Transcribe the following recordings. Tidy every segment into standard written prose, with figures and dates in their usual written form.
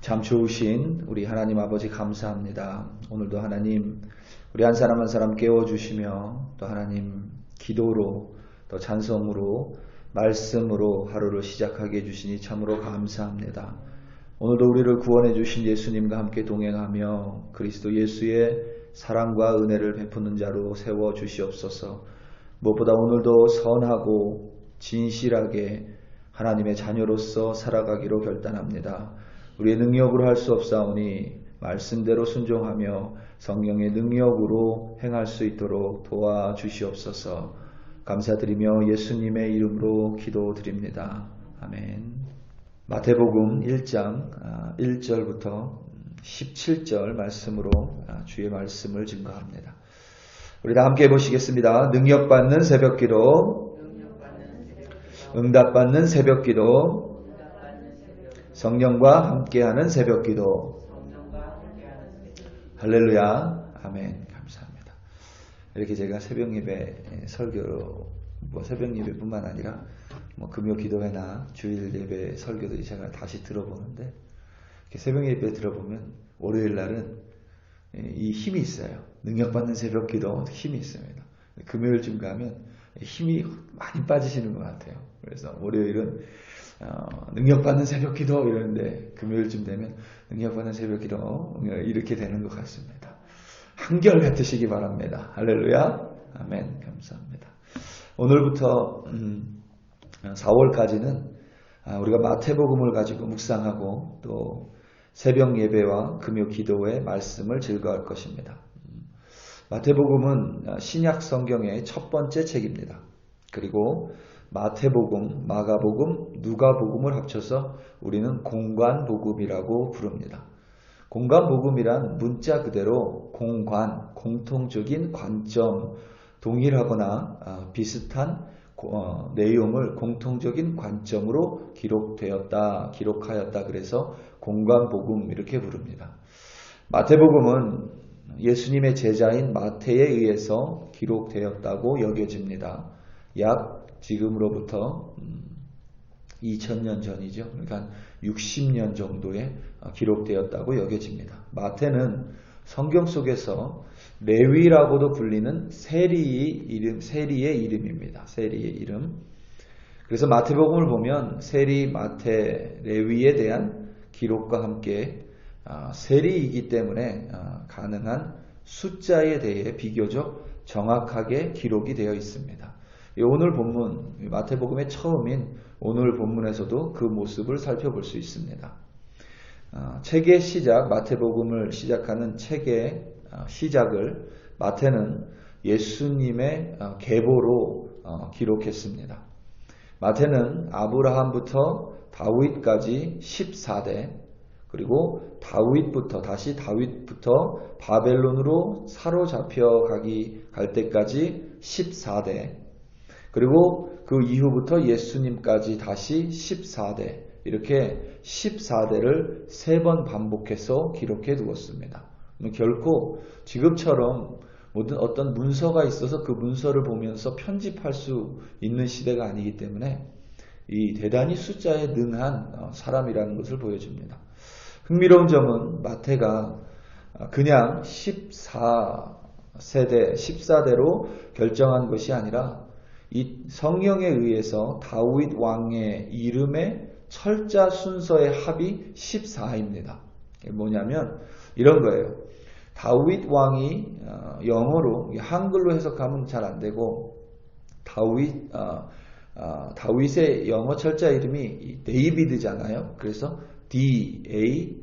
참 좋으신 우리 하나님 아버지 감사합니다. 오늘도 하나님 우리 한 사람 한 사람 깨워주시며 또 하나님 기도로 또 찬송으로 말씀으로 하루를 시작하게 해주시니 참으로 감사합니다. 오늘도 우리를 구원해 주신 예수님과 함께 동행하며 그리스도 예수의 사랑과 은혜를 베푸는 자로 세워 주시옵소서. 무엇보다 오늘도 선하고 진실하게 하나님의 자녀로서 살아가기로 결단합니다. 우리의 능력으로 할 수 없사오니 말씀대로 순종하며 성령의 능력으로 행할 수 있도록 도와주시옵소서. 감사드리며 예수님의 이름으로 기도드립니다. 아멘. 마태복음 1장 1절부터 17절 말씀으로 주의 말씀을 증거합니다. 우리 다 함께 보시겠습니다. 능력받는 새벽기도, 응답받는 새벽기도, 성령과 함께하는 새벽기도. 할렐루야. 아멘. 감사합니다. 이렇게 제가 새벽예배 설교로 새벽예배뿐만 아니라 금요 기도회나 주일 예배 설교들이 제가 다시 들어보는데 새벽예배 들어보면 월요일 날은 이 힘이 있어요. 능력받는 새벽기도 힘이 있습니다. 금요일쯤 가면 힘이 많이 빠지시는 것 같아요. 그래서 월요일은 능력받는 새벽기도 이러는데 금요일쯤 되면 능력받는 새벽기도 이렇게 되는 것 같습니다. 한결같으시기 바랍니다. 할렐루야. 아멘. 감사합니다. 오늘부터 4월까지는 우리가 마태복음을 가지고 묵상하고 또 새벽 예배와 금요 기도의 말씀을 즐거워할 것입니다. 마태복음은 신약 성경의 첫 번째 책입니다. 그리고 마태복음, 마가복음, 누가복음을 합쳐서 우리는 공관복음이라고 부릅니다. 공관복음이란 문자 그대로 공관, 공통적인 관점, 동일하거나 비슷한 내용을 공통적인 관점으로 기록하였다. 그래서 공관복음 이렇게 부릅니다. 마태복음은 예수님의 제자인 마태에 의해서 기록되었다고 여겨집니다. 약 지금으로부터 2000년 전이죠. 그러니까 60년 정도에 기록되었다고 여겨집니다. 마태는 성경 속에서 레위라고도 불리는 세리의 이름입니다. 세리의 이름. 그래서 마태복음을 보면 세리, 마태, 레위에 대한 기록과 함께 세리이기 때문에 가능한 숫자에 대해 비교적 정확하게 기록이 되어 있습니다. 오늘 본문, 마태복음의 처음인 오늘 본문에서도 그 모습을 살펴볼 수 있습니다. 책의 시작, 마태복음을 시작하는 책의 시작을 마태는 예수님의 계보로 기록했습니다. 마태는 아브라함부터 다윗까지 14대, 그리고 다윗부터 바벨론으로 사로잡혀 갈 때까지 14대, 그리고 그 이후부터 예수님까지 다시 14대, 이렇게 14대를 3번 반복해서 기록해 두었습니다. 결코 지금처럼 어떤 문서가 있어서 그 문서를 보면서 편집할 수 있는 시대가 아니기 때문에 이 대단히 숫자에 능한 사람이라는 것을 보여줍니다. 흥미로운 점은 마태가 그냥 14대로 결정한 것이 아니라 이 성령에 의해서 다윗 왕의 이름의 철자 순서의 합이 14입니다. 뭐냐면 이런 거예요. 다윗 왕이 영어로 한글로 해석하면 잘 안 되고 다윗의 영어 철자 이름이 데이비드잖아요. 그래서 D-A-V-I-D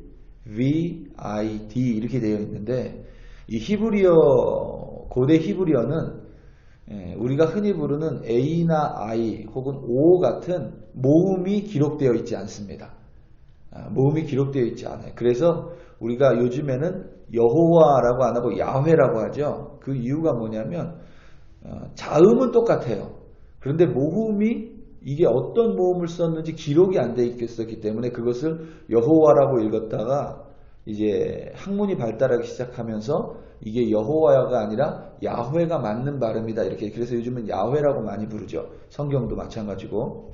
이렇게 되어 있는데 이 고대 히브리어는 우리가 흔히 부르는 A나 I 혹은 O 같은 모음이 기록되어 있지 않습니다. 모음이 기록되어 있지 않아요. 그래서 우리가 요즘에는 여호와라고 안 하고 야훼라고 하죠. 그 이유가 뭐냐면 자음은 똑같아요. 그런데 모음이 이게 어떤 모음을 썼는지 기록이 안 돼 있었기 때문에 그것을 여호와라고 읽었다가 이제 학문이 발달하기 시작하면서 이게 여호와가 아니라 야훼가 맞는 발음이다. 이렇게. 그래서 요즘은 야훼라고 많이 부르죠. 성경도 마찬가지고.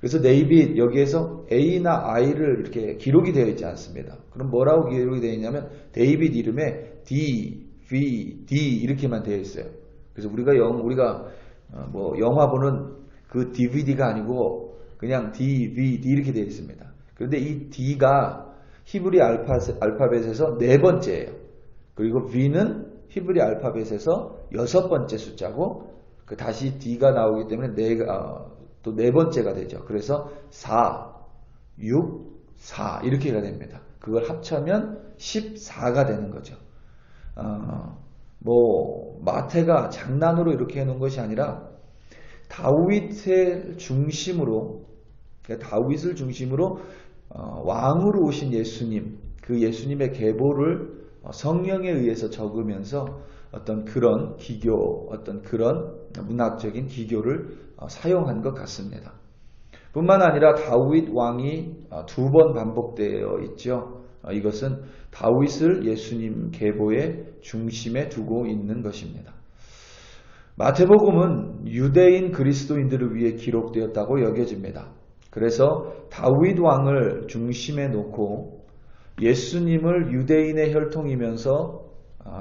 그래서 네이빗 여기에서 A나 I를 이렇게 기록이 되어 있지 않습니다. 그럼 뭐라고 기록이 되어 있냐면 데이빗 이름에 D, V, D 이렇게만 되어 있어요. 그래서 우리가 뭐 영화 보는 그 DVD가 아니고 그냥 D, V, D 이렇게 되어 있습니다. 그런데 이 D가 히브리 알파벳에서 네 번째예요. 그리고 V는 히브리 알파벳에서 여섯 번째 숫자고 다시 D가 나오기 때문에 또 네 번째가 되죠. 그래서 4, 6, 4 이렇게가 됩니다. 그걸 합치면 14가 되는 거죠. 뭐 마태가 장난으로 이렇게 해놓은 것이 아니라 다윗을 중심으로 왕으로 오신 예수님, 그 예수님의 계보를 성령에 의해서 적으면서 어떤 그런 기교, 어떤 그런 문학적인 기교를 사용한 것 같습니다. 뿐만 아니라 다윗 왕이 두 번 반복되어 있죠. 이것은 다윗을 예수님 계보의 중심에 두고 있는 것입니다. 마태복음은 유대인 그리스도인들을 위해 기록되었다고 여겨집니다. 그래서 다윗 왕을 중심에 놓고 예수님을 유대인의 혈통이면서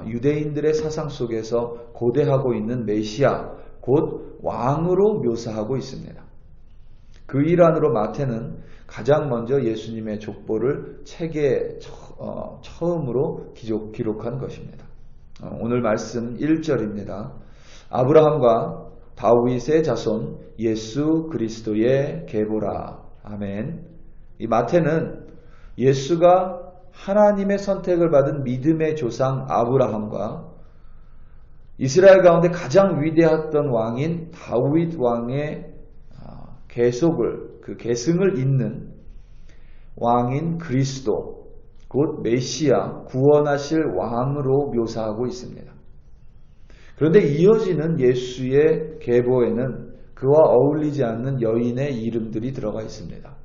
유대인들의 사상 속에서 고대하고 있는 메시아, 곧 왕으로 묘사하고 있습니다. 그 일환으로 마태는 가장 먼저 예수님의 족보를 책에 처음으로 기록한 것입니다. 오늘 말씀 1절입니다. 아브라함과 다윗의 자손 예수 그리스도의 계보라. 아멘. 이 마태는 예수가 하나님의 선택을 받은 믿음의 조상 아브라함과 이스라엘 가운데 가장 위대했던 왕인 다윗 왕의 계승을 잇는 왕인 그리스도, 곧 메시아, 구원하실 왕으로 묘사하고 있습니다. 그런데 이어지는 예수의 계보에는 그와 어울리지 않는 여인의 이름들이 들어가 있습니다.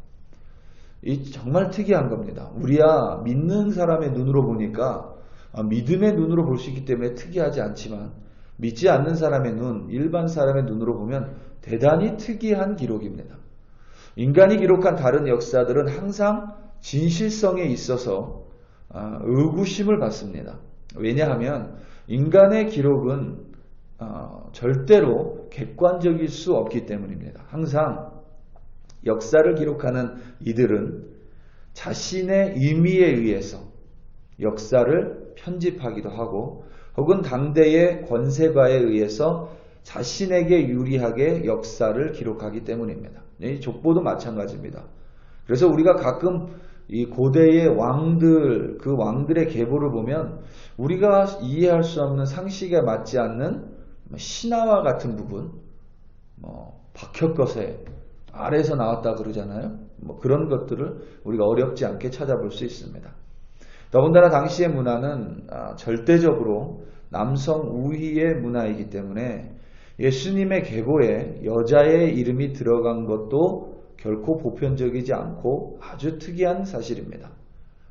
이 정말 특이한 겁니다. 우리야 믿는 사람의 눈으로 보니까 믿음의 눈으로 볼 수 있기 때문에 특이하지 않지만 믿지 않는 사람의 눈, 일반 사람의 눈으로 보면 대단히 특이한 기록입니다. 인간이 기록한 다른 역사들은 항상 진실성에 있어서 의구심을 받습니다. 왜냐하면 인간의 기록은 절대로 객관적일 수 없기 때문입니다. 항상 역사를 기록하는 이들은 자신의 의미에 의해서 역사를 편집하기도 하고 혹은 당대의 권세가에 의해서 자신에게 유리하게 역사를 기록하기 때문입니다. 이 족보도 마찬가지입니다. 그래서 우리가 가끔 이 고대의 왕들, 그 왕들의 계보를 보면 우리가 이해할 수 없는 상식에 맞지 않는 신화와 같은 부분, 박혁거세 아래에서 나왔다 그러잖아요. 그런 것들을 우리가 어렵지 않게 찾아볼 수 있습니다. 더군다나 당시의 문화는 절대적으로 남성 우위의 문화이기 때문에 예수님의 계보에 여자의 이름이 들어간 것도 결코 보편적이지 않고 아주 특이한 사실입니다.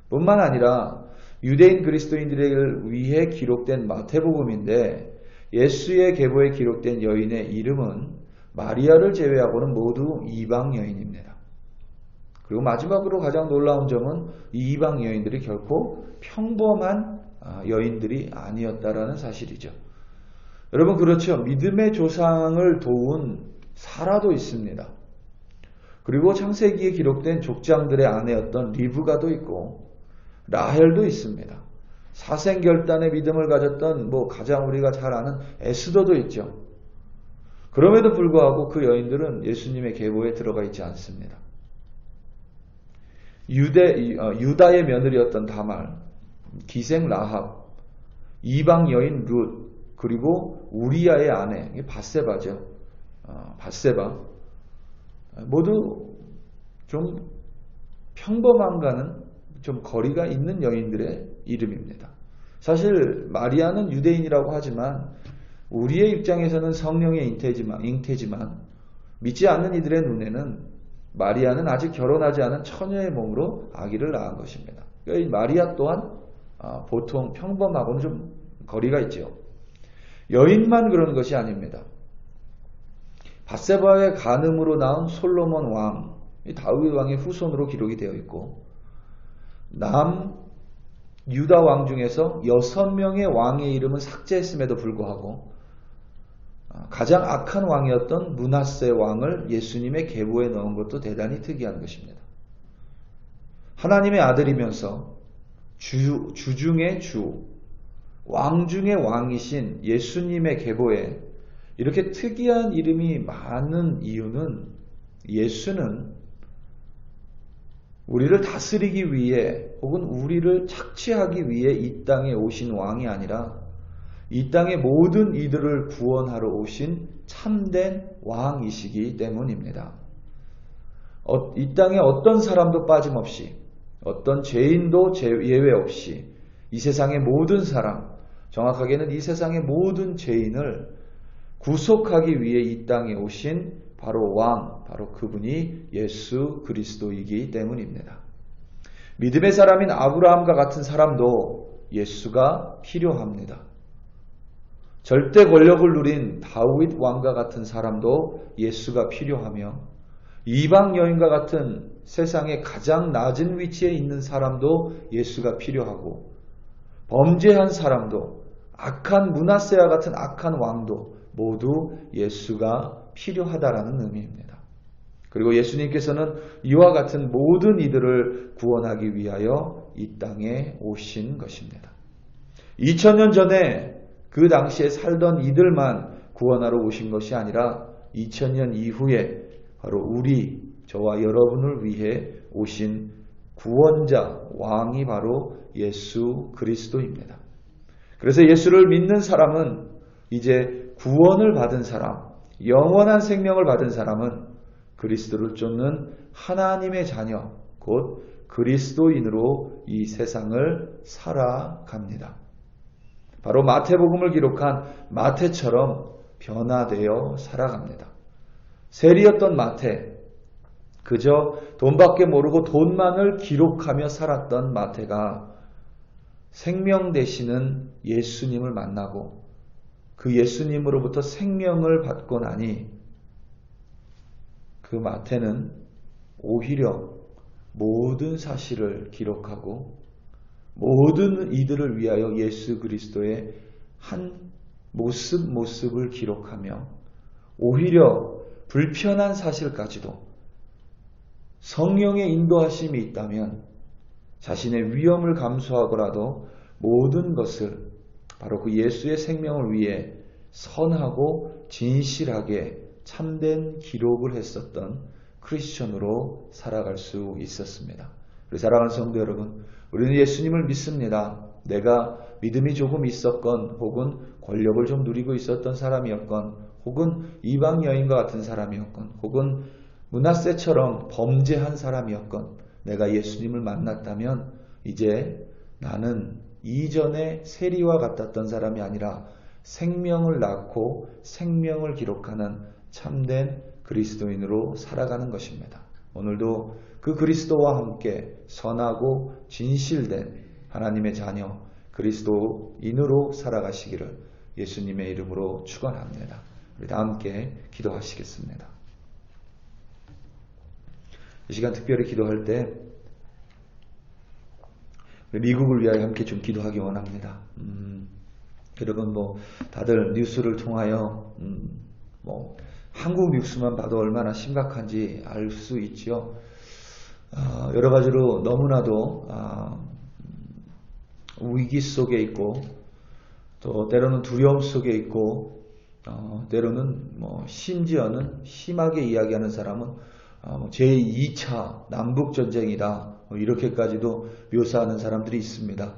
뿐만 아니라 유대인 그리스도인들을 위해 기록된 마태복음인데 예수의 계보에 기록된 여인의 이름은 마리아를 제외하고는 모두 이방 여인입니다. 그리고 마지막으로 가장 놀라운 점은 이 이방 여인들이 결코 평범한 여인들이 아니었다라는 사실이죠. 여러분 그렇죠. 믿음의 조상을 도운 사라도 있습니다. 그리고 창세기에 기록된 족장들의 아내였던 리브가도 있고 라헬도 있습니다. 사생결단의 믿음을 가졌던 가장 우리가 잘 아는 에스더도 있죠. 그럼에도 불구하고 그 여인들은 예수님의 계보에 들어가 있지 않습니다. 유다의 며느리였던 다말, 기생 라합, 이방 여인 룻, 그리고 우리아의 아내 밧세바죠. 밧세바 모두 좀 평범함과는 좀 거리가 있는 여인들의 이름입니다. 사실 마리아는 유대인이라고 하지만 우리의 입장에서는 성령의 잉태지만 믿지 않는 이들의 눈에는 마리아는 아직 결혼하지 않은 처녀의 몸으로 아기를 낳은 것입니다. 그러니까 이 마리아 또한 보통 평범하고는 좀 거리가 있죠. 여인만 그런 것이 아닙니다. 밧세바의 간음으로 낳은 솔로몬 왕, 다윗 왕의 후손으로 기록이 되어 있고, 남 유다 왕 중에서 6명의 왕의 이름은 삭제했음에도 불구하고 가장 악한 왕이었던 므낫세 왕을 예수님의 계보에 넣은 것도 대단히 특이한 것입니다. 하나님의 아들이면서 주 중의 주, 왕 중의 왕이신 예수님의 계보에 이렇게 특이한 이름이 많은 이유는, 예수는 우리를 다스리기 위해 혹은 우리를 착취하기 위해 이 땅에 오신 왕이 아니라 이 땅의 모든 이들을 구원하러 오신 참된 왕이시기 때문입니다. 이 땅에 어떤 사람도 빠짐없이, 어떤 죄인도 예외 없이 이 세상의 모든 사람, 정확하게는 이 세상의 모든 죄인을 구속하기 위해 이 땅에 오신 바로 왕, 바로 그분이 예수 그리스도이기 때문입니다. 믿음의 사람인 아브라함과 같은 사람도 예수가 필요합니다. 절대 권력을 누린 다윗 왕과 같은 사람도 예수가 필요하며, 이방 여인과 같은 세상의 가장 낮은 위치에 있는 사람도 예수가 필요하고, 범죄한 사람도, 악한 므낫세와 같은 악한 왕도 모두 예수가 필요하다라는 의미입니다. 그리고 예수님께서는 이와 같은 모든 이들을 구원하기 위하여 이 땅에 오신 것입니다. 2000년 전에 그 당시에 살던 이들만 구원하러 오신 것이 아니라 2000년 이후에 바로 우리, 저와 여러분을 위해 오신 구원자, 왕이 바로 예수 그리스도입니다. 그래서 예수를 믿는 사람은 이제 구원을 받은 사람, 영원한 생명을 받은 사람은 그리스도를 쫓는 하나님의 자녀, 곧 그리스도인으로 이 세상을 살아갑니다. 바로 마태복음을 기록한 마태처럼 변화되어 살아갑니다. 세리였던 마태, 그저 돈밖에 모르고 돈만을 기록하며 살았던 마태가 생명 되시는 예수님을 만나고 그 예수님으로부터 생명을 받고 나니 그 마태는 오히려 모든 사실을 기록하고 모든 이들을 위하여 예수 그리스도의 한 모습을 기록하며 오히려 불편한 사실까지도 성령의 인도하심이 있다면 자신의 위험을 감수하고라도 모든 것을 바로 그 예수의 생명을 위해 선하고 진실하게 참된 기록을 했었던 크리스천으로 살아갈 수 있었습니다. 우리 사랑하는 성도 여러분, 우리는 예수님을 믿습니다. 내가 믿음이 조금 있었건 혹은 권력을 좀 누리고 있었던 사람이었건 혹은 이방 여인과 같은 사람이었건 혹은 므낫세처럼 범죄한 사람이었건 내가 예수님을 만났다면 이제 나는 이전에 세리와 같았던 사람이 아니라 생명을 낳고 생명을 기록하는 참된 그리스도인으로 살아가는 것입니다. 오늘도 그 그리스도와 함께 선하고 진실된 하나님의 자녀 그리스도인으로 살아가시기를 예수님의 이름으로 축원합니다. 우리 다 함께 기도하시겠습니다. 이 시간 특별히 기도할 때 미국을 위하여 함께 좀 기도하기 원합니다. 여러분 다들 뉴스를 통하여 한국 뉴스만 봐도 얼마나 심각한지 알 수 있죠. 여러 가지로 너무나도 위기 속에 있고 또 때로는 두려움 속에 있고 때로는 심지어는 심하게 이야기하는 사람은 제2차 남북전쟁이다 이렇게까지도 묘사하는 사람들이 있습니다.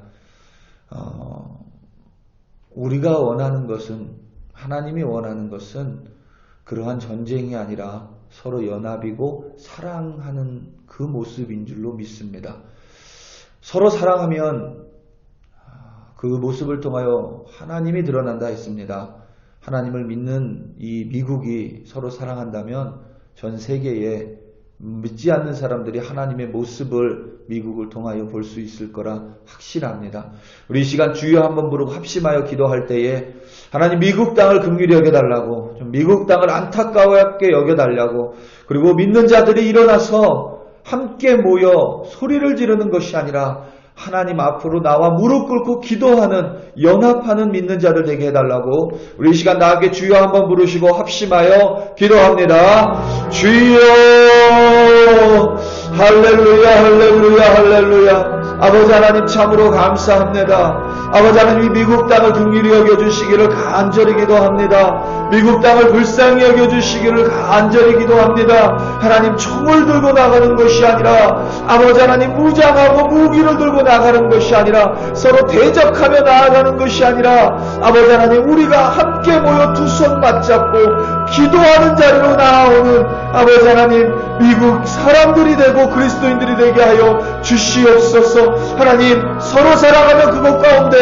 우리가 원하는 것은 하나님이 원하는 것은 그러한 전쟁이 아니라 서로 연합이고 사랑하는 그 모습인 줄로 믿습니다. 서로 사랑하면 그 모습을 통하여 하나님이 드러난다 했습니다. 하나님을 믿는 이 미국이 서로 사랑한다면 전 세계에 믿지 않는 사람들이 하나님의 모습을 미국을 통하여 볼 수 있을 거라 확신합니다. 우리 이 시간 주여 한번 부르고 합심하여 기도할 때에 하나님 미국 땅을 긍휼히 여겨달라고, 좀 미국 땅을 안타까웠게 여겨달라고, 그리고 믿는 자들이 일어나서 함께 모여 소리를 지르는 것이 아니라 하나님 앞으로 나와 무릎 꿇고 기도하는, 연합하는 믿는 자들 되게 해달라고 우리 이 시간 나에게 주여 한번 부르시고 합심하여 기도합니다. 주여, 할렐루야, 할렐루야, 할렐루야. 아버지 하나님 참으로 감사합니다. 아버지 하나님 이 미국 땅을 긍휼히 여겨주시기를 간절히 기도합니다. 미국 땅을 불쌍히 여겨주시기를 간절히 기도합니다. 하나님 총을 들고 나가는 것이 아니라, 아버지 하나님 무장하고 무기를 들고 나가는 것이 아니라, 서로 대적하며 나아가는 것이 아니라, 아버지 하나님 우리가 함께 모여 두 손 맞잡고 기도하는 자리로 나아오는 아버지 하나님 미국 사람들이 되고 그리스도인들이 되게 하여 주시옵소서. 하나님 서로 사랑하며 그곳 가운데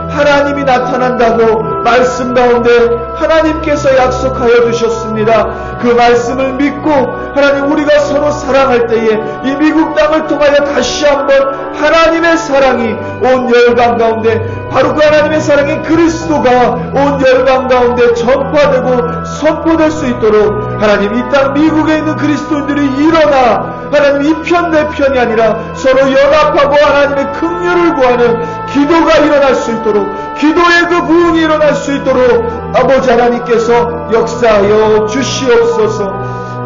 하나님이 나타난다고 말씀 가운데 하나님께서 약속하여 주셨습니다. 그 말씀을 믿고 하나님 우리가 서로 사랑할 때에 이 미국 땅을 통하여 다시 한번 하나님의 사랑이 온 열방 가운데, 바로 그 하나님의 사랑이 그리스도가 온 열방 가운데 전파되고 선포될 수 있도록 하나님 이 땅 미국에 있는 그리스도인들이 일어나 하나님 이 편 내 편이 아니라 서로 연합하고 하나님의 긍휼을 구하는 기도가 일어날 수 있도록, 기도의 그 부흥이 일어날 수 있도록 아버지 하나님께서 역사하여 주시옵소서.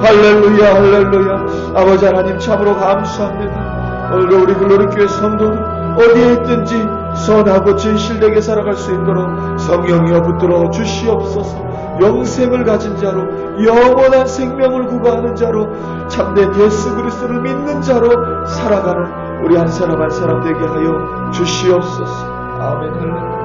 할렐루야, 할렐루야. 아버지 하나님 참으로 감사합니다. 오늘도 우리 글로리교회 성도들 어디에 있든지 선하고 진실되게 살아갈 수 있도록 성령이여 붙들어 주시옵소서. 영생을 가진 자로, 영원한 생명을 구가하는 자로, 참된 예수 그리스도를 믿는 자로 살아가는 우리 한 사람 한 사람 되게 하여 주시옵소서. 아멘. 할렐루야.